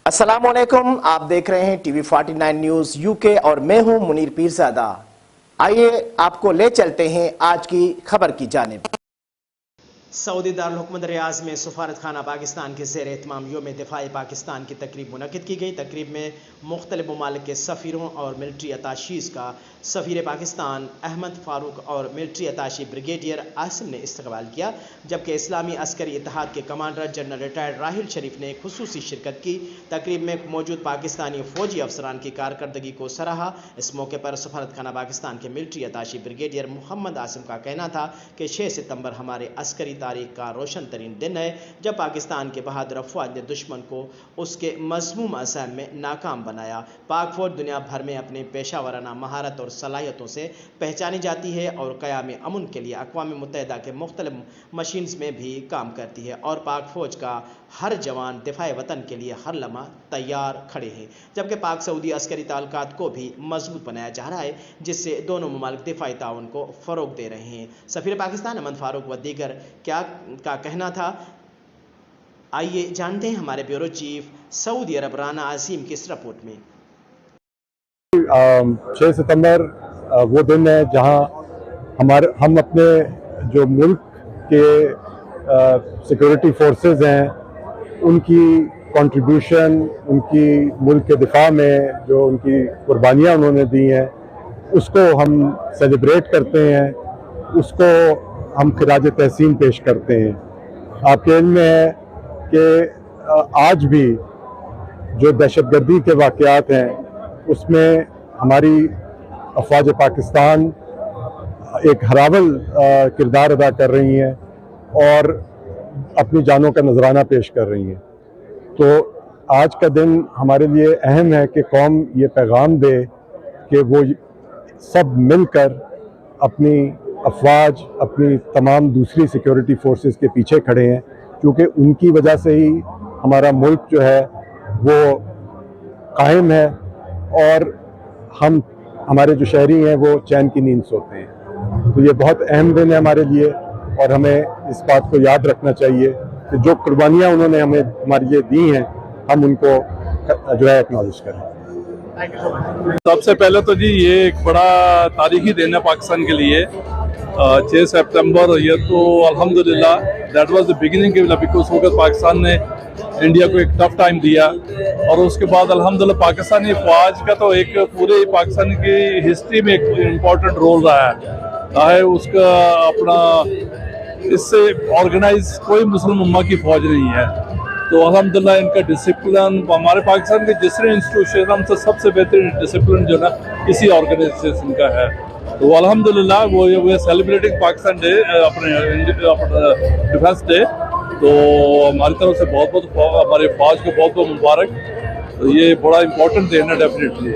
अस्सलामुअलैकुम, आप देख रहे हैं टीवी 49 न्यूज यूके और मैं हूं मुनीर पीरजादा। आइए आपको ले चलते हैं आज की खबर की जानिब। सऊदी दारुल हुकूमत रियाज में सफारत खाना पाकिस्तान के ज़ेर एहतमाम योम दिफाए पाकिस्तान की तकरीब मुनक़िद की गई। तकरीब में मुख्तलिफ ममालिक के सफ़ीरों और मिलिट्री अताशीज़ का सफ़ीर पाकिस्तान अहमद फ़ारूक और मिलिट्री अताशी ब्रिगेडियर आसिम ने इस्तकबाल किया, जबकि इस्लामी अस्करी इत्तेहाद के कमांडर जनरल रिटायर्ड राहिल शरीफ ने खुसूसी शिरकत की। तकरीब में मौजूद पाकिस्तानी फ़ौजी अफसरान की कारकर्दगी को सराहा। इस मौके पर सफारत खाना पाकिस्तान के military attaché brigadier Mohammad Asim का कहना था कि 6 सितंबर हमारे अस्करी तारीख का रोशन तरीन दिन है, जब पाकिस्तान के बहादुर अफवाज ने दुश्मन को उसके मज़मूम अज़म में नाकाम बनाया। पाक फौज दुनिया भर में अपने पेशावराना महारत और सलाहियतों से पहचानी जाती है और क़याम अमन के लिए अक़वाम मुत्तहिदा के मुख्तलिफ मशीन्स में भी काम करती है और पाक फौज का हर जवान दिफाए वतन के लिए हर लम्हा तैयार खड़े हैं। जबकि पाक सऊदी अस्करी ताल्लुकात को भी मजबूत बनाया जा रहा है, जिससे दोनों ममालिक दिफाई ताउन को फ़रोग दे रहे हैं। सफ़ीर पाकिस्तान अहमद फ़ारूक व दीगर क्या का कहना था, आइए जानते हैं हमारे ब्यूरो चीफ सऊदी अरब राना आज़ीम की इस रिपोर्ट में। 6 सितंबर वो दिन है जहां हम अपने जो मुल्क के सिक्योरिटी फोर्सेस हैं उनकी कंट्रीब्यूशन, उनकी मुल्क के दिफा में जो उनकी कुर्बानियां उन्होंने दी हैं उसको हम सेलिब्रेट करते हैं, उसको हम खिराज तहसीन पेश करते हैं। आपके इल्म में है कि आज भी जो दहशतगर्दी के वाक़यात हैं उसमें हमारी अफवाज पाकिस्तान एक हरावल किरदार अदा कर रही हैं और अपनी जानों का नजराना पेश कर रही हैं। तो आज का दिन हमारे लिए अहम है कि कौम ये पैगाम दे कि वो सब मिलकर अपनी अफवाज, अपनी तमाम दूसरी सिक्योरिटी फोर्सेस के पीछे खड़े हैं, क्योंकि उनकी वजह से ही हमारा मुल्क जो है वो कायम है और हमारे जो शहरी हैं वो चैन की नींद सोते हैं। तो ये बहुत अहम दिन है हमारे लिए और हमें इस बात को याद रखना चाहिए कि जो कुर्बानियाँ उन्होंने हमें हमारे लिए दी हैं हम उनको जो है एक्नॉलेज करें। सबसे पहले तो जी ये एक बड़ा तारीखी दिन है पाकिस्तान के लिए। 6 सितंबर ये तो अल्हम्दुलिल्लाह that was the beginning, because Pakistan ने इंडिया को एक टफ टाइम दिया और उसके बाद अल्हम्दुलिल्लाह पाकिस्तानी फौज का तो एक पूरे पाकिस्तान की हिस्ट्री में एक इम्पोर्टेंट रोल रहा है। उसका अपना इससे ऑर्गेनाइज कोई मुस्लिम उम्मा की फौज नहीं है। तो अल्हम्दुलिल्लाह इनका डिसिप्लिन हमारे पाकिस्तान के जितने इंस्टीट्यूशन से सबसे बेहतरीन डिसिप्लिन जो ना इसी ऑर्गेनाइजेशन का है। तो अल्हम्दुलिल्लाह वो सेलिब्रेटिंग पाकिस्तान डे, अपने डिफेंस डे, तो हमारी तरफ से बहुत बहुत हमारे फौज को बहुत बहुत मुबारक। तो ये बड़ा इम्पोर्टेंट दिन है डेफिनेटली।